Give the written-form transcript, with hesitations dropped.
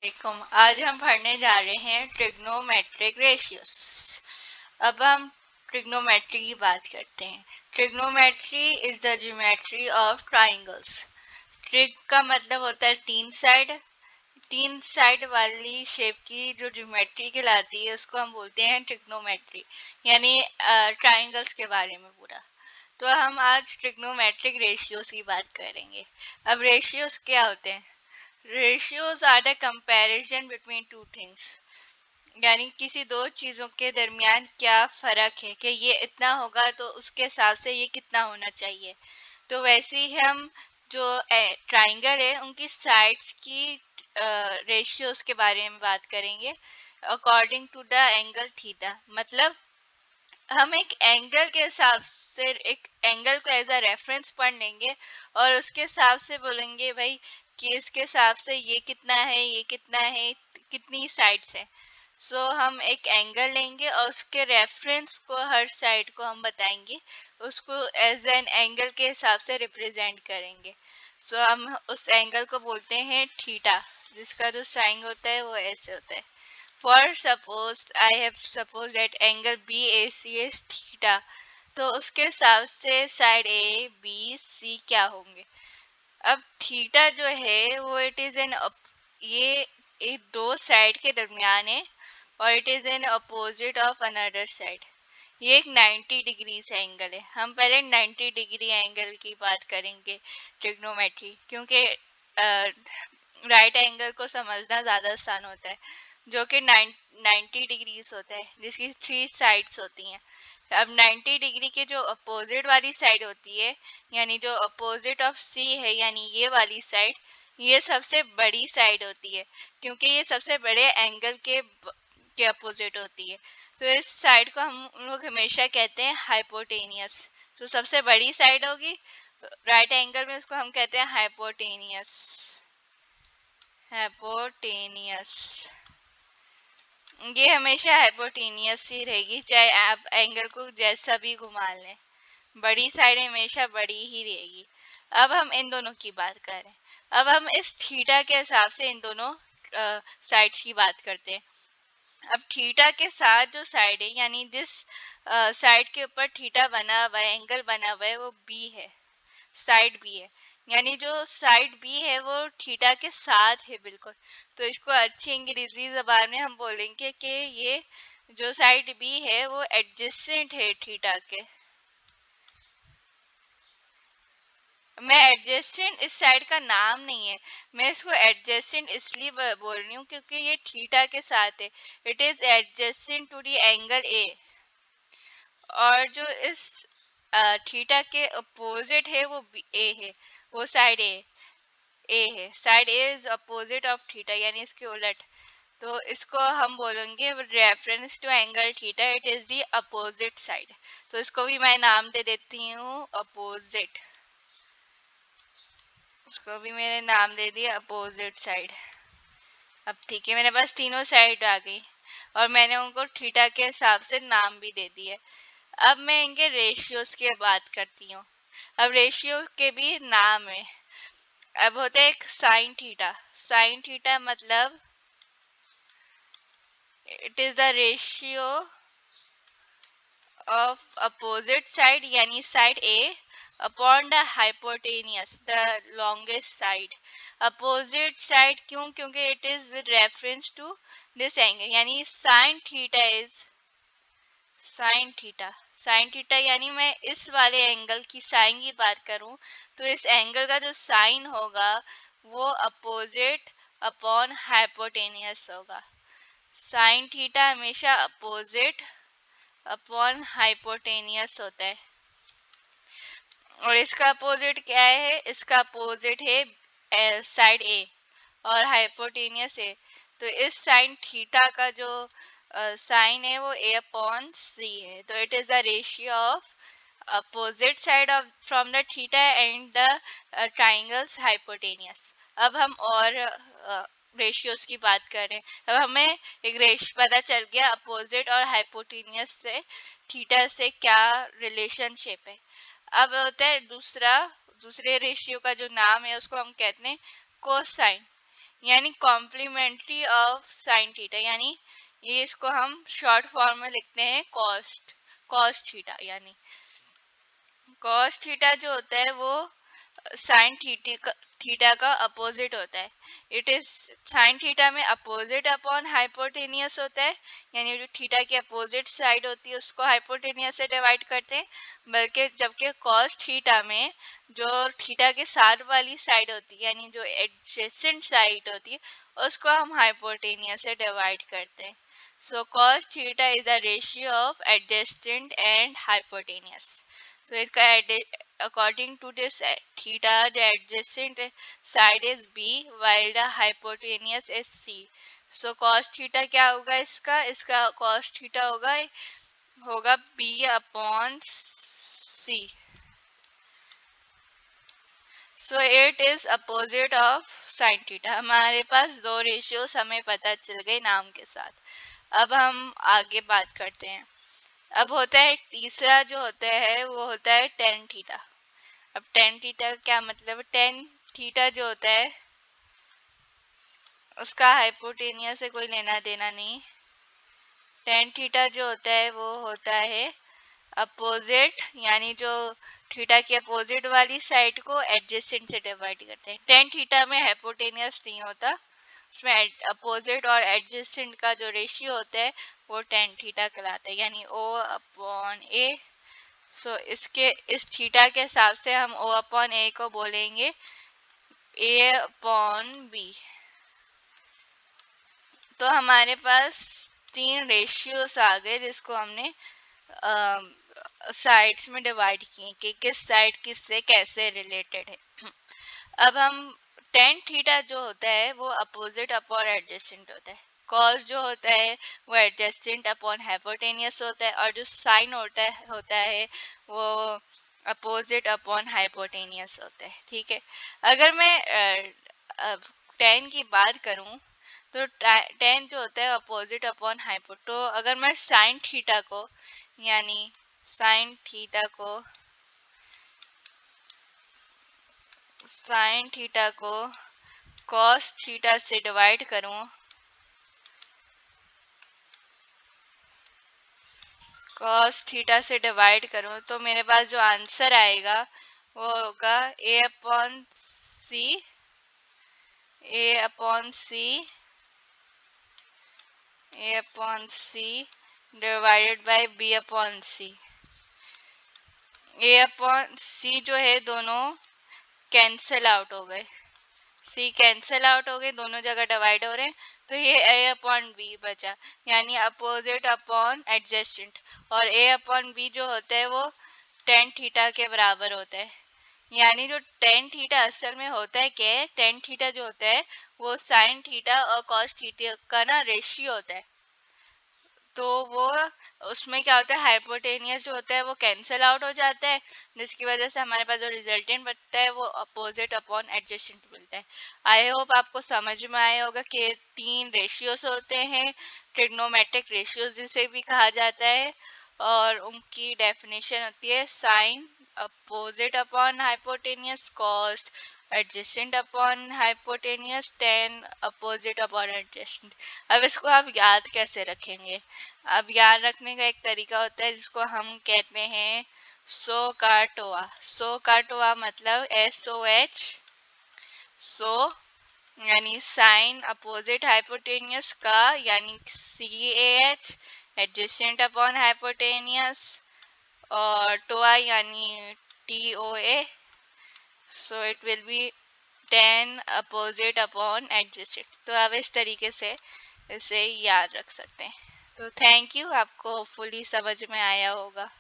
वालेकुम। आज हम पढ़ने जा रहे हैं ट्रिग्नोमेट्रिक रेशियोस। अब हम ट्रिग्नोमेट्री की बात करते हैं। Trigonometry is the geometry of triangles. Trig का मतलब होता है तीन साइड वाली शेप की जो ज्योमेट्री कहलाती है उसको हम बोलते हैं ट्रिग्नोमेट्री, यानी ट्राइंगल्स के बारे में पूरा। तो हम आज ट्रिग्नोमेट्रिक रेशियोस की बात करेंगे। अब रेशियोस क्या होते हैं? Ratios are the comparison between two things, यानी किसी दो चीज़ों के दरमियान क्या फ़र्क है कि ये इतना होगा तो उसके हिसाब से ये कितना होना चाहिए। तो वैसे ही हम जो ट्राइंगल है उनकी साइड्स की रेशियोज के बारे में बात करेंगे according to the angle theta. मतलब हम एक एंगल के हिसाब से एक एंगल को एज अ रेफरेंस पढ़ लेंगे और उसके हिसाब से बोलेंगे भाई कि इसके हिसाब से ये कितना है, ये कितना है, कितनी साइड्स है। सो हम एक एंगल लेंगे और उसके रेफरेंस को हर साइड को हम बताएंगे, उसको एज एन एंगल के हिसाब से रिप्रेजेंट करेंगे। सो हम उस एंगल को बोलते हैं थीटा, जिसका जो साइन होता है वो ऐसे होता है। For suppose I have suppose that angle BAC is theta, तो उसके हिसाब से साइड ए बी सी क्या होंगे। अब थीटा जो है वो इट इज एन ये एक दो साइड के दरमियान है और it is an opposite of another side. ये एक 90 डिग्री से एंगल है। हम पहले 90 डिग्री एंगल की बात करेंगे ट्रिग्नोमेट्री, क्योंकि राइट एंगल को समझना ज़्यादा आसान होता है, जो कि 90 डिग्रीज होता है, जिसकी थ्री साइड्स होती हैं। अब 90 डिग्री के जो अपोजिट वाली साइड होती है, यानी जो अपोजिट ऑफ सी है, यानी ये वाली साइड, ये सबसे बड़ी साइड होती है, क्योंकि ये सबसे बड़े एंगल के अपोजिट होती है। तो इस साइड को हम लोग हमेशा कहते हैं हाइपोटेनियस। तो सबसे बड़ी साइड होगी राइट एंगल में, उसको हम कहते हैं हाइपोटेनियस। हाइपोटेनियस ये हमेशा हाइपोटेनियस ही रहेगी, चाहे आप एंगल को जैसा भी घुमा लें। बड़ी साइड हमेशा बड़ी ही रहेगी। अब हम इन दोनों की बात करें। अब हम इस थीटा के हिसाब से इन दोनों साइड्स की बात करते हैं। अब थीटा के साथ जो साइड है, यानी जिस साइड के ऊपर थीटा बना हुआ है, एंगल बना हुआ है, वो बी है, साइड बी है। यानी जो साइड बी है वो थीटा के साथ है बिल्कुल। तो इसको अच्छी अंग्रेजी जबान में हम बोलेंगे कि ये जो साइड बी है वो एडजेसेंट है थीटा के। मैं एडजेसेंट इस साइड का नाम नहीं है, मैं इसको एडजेसेंट इसलिए बोल रही हूँ क्योंकि ये थीटा के साथ है। It is adjacent to the angle A. और जो इस थीटा के अपोजिट है वो ए है, वो साइड ए है। Side A is opposite of theta, यानी इसके उलट। तो इसको हम बोलेंगे reference to angle theta, it is the opposite side. तो इसको भी मैं नाम दे देती हूँ अपोजिट। इसको भी मैंने नाम दे दिया अपोजिट साइड। अब ठीक है, मेरे पास तीनों साइड आ गई और मैंने उनको थीटा के हिसाब से नाम भी दे दिए। अब मैं इनके रेशियोज की बात करती हूँ। अब रेशियो के भी नाम है। अब होता है एक साइन थीटा। साइन थीटा मतलब it is the ratio of opposite side, यानी side A upon the hypotenuse the longest side. Opposite side क्यों? क्योंकि it is with reference to this angle, यानी sine theta is sine theta यानी मैं इस वाले angle की साइन की बात करूं तो इस एंगल का जो साइन होगा वो अपोजिट अपॉन हाइपोटेनियस होगा। साइन थीटा हमेशा अपोजिट अपॉन हाइपोटेनियस होता है। और इसका अपोजिट क्या है? इसका अपोजिट है साइड ए और हाइपोटेनियस है। तो इस साइन थीटा का जो साइन है वो ए अपॉन सी है। तो it is the ratio of opposite side of from the theta and the triangles hypotenuse. अब हम और रेशियोज की बात करें। अब हमें एक रेशियो पता चल गया अपोजिट और हाइपोटेनियस से थीटा से क्या रिलेशनशिप है। अब होता है दूसरे रेशियो का जो नाम है उसको हम कहते हैं कोसाइन। यानी कॉम्प्लीमेंट्री ऑफ साइन थीटा, यानी ये इसको हम शॉर्ट फॉर्म में लिखते हैं कॉस थीटा। यानी कॉस थीटा जो होता है वो साइन थीटा का अपोजिट होता है। इट इज साइन थीटा में अपोजिट अपॉन हाइपोटेनियस होता है, यानी जो थीटा की अपोजिट साइड होती है उसको हाइपोटेनियस से डिवाइड करते हैं, बल्कि जबकि कॉस थीटा में जो थीटा के साथ वाली साइड होती है, यानी जो एडजेसेंट साइड होती है, उसको हम हाइपोटेनियस से डिवाइड करते हैं। So cos theta is the ratio of adjacent and hypotenuse. So according to this theta, the adjacent side is B while the hypotenuse is C. So cos theta क्या होगा इसका cos theta होगा B upon C. So it is opposite of sin theta. हमारे पास दो ratios हमें पता चल गए नाम के साथ। अब हम आगे बात करते हैं। अब होता है तीसरा जो होता है वो होता है टेन थीटा। अब टेन थीटा का क्या मतलब है? टेन थीटा जो होता है उसका हाइपोटेनियस से कोई लेना देना नहीं। टेन थीटा जो होता है वो होता है अपोजिट, यानी जो थीटा की अपोजिट वाली साइड को एडजेसेंट से डिवाइड करते हैं। टेन थीटा में हाइपोटेनियस नहीं होता, उसमें अपोजिट और एडजेसेंट का जो रेशियो होता है वो टेन थीटा कहलाता है, यानी ओ अपॉन ए। सो इसके इस थीटा के हिसाब से हम ओ अपॉन ए को बोलेंगे ए अपॉन बी। तो हमारे पास तीन रेशियोस आ गए जिसको हमने साइड्स में डिवाइड किए कि किस साइड किससे कैसे रिलेटेड है। अब हम टेन थीटा जो होता है वो अपोजिट अपॉन एडजेसेंट होता है। कॉस जो होता है वो एडजेसेंट अपॉन हाइपोटेनियस होता है, और जो साइन होता है वो अपोजिट अपॉन हाइपोटेनियस होता है। ठीक है, अगर मैं टेन की बात करूं तो टेन जो होता है अपोजिट अपॉन हाइपो, तो अगर मैं साइन थीटा को यानी साइन थीटा को कॉस थीटा से डिवाइड करूं, तो मेरे पास जो आंसर आएगा वो होगा A upon C divided by B upon C. A upon C जो है दोनों कैंसिल आउट हो गए, सी कैंसिल आउट हो गए, दोनों जगह डिवाइड हो रहे हैं, तो ये ए अपॉन बी बचा, यानी अपोजिट अपॉन एडजेसेंट। और ए अपॉन बी जो होता है वो टेन थीटा के बराबर होता है। यानी जो टेन थीटा असल में होता है क्या है, टेन थीटा जो होता है वो साइन थीटा और कॉस थीटा का ना रेशियो होता है। तो वो उसमें क्या होता है, हाइपोटेनियस जो होता है वो कैंसिल आउट हो जाता है, जिसकी वजह से हमारे पास जो रिजल्टेंट बनता है वो अपोजिट अपॉन एडजेसेंट मिलता है। आई होप आपको समझ में आया होगा कि तीन रेशियोज होते हैं, ट्रिग्नोमेट्रिक रेशियोज जिसे भी कहा जाता है, और उनकी डेफिनेशन होती है sine opposite upon hypotenuse, cos adjacent upon hypotenuse, tan opposite upon adjacent. अब इसको आप याद कैसे रखेंगे? अब याद रखने का एक तरीका होता है जिसको हम कहते हैं सो मतलब SOH, सो यानी साइन अपोजिट हाइपोटेनियस का, यानी CAH एडजेसेंट अपॉन हाइपोटेनियस, और टोआ यानी TOA। So it will be ten opposite upon adjacent. तो आप इस तरीके से इसे याद रख सकते हैं। तो थैंक यू, आपको फुली समझ में आया होगा।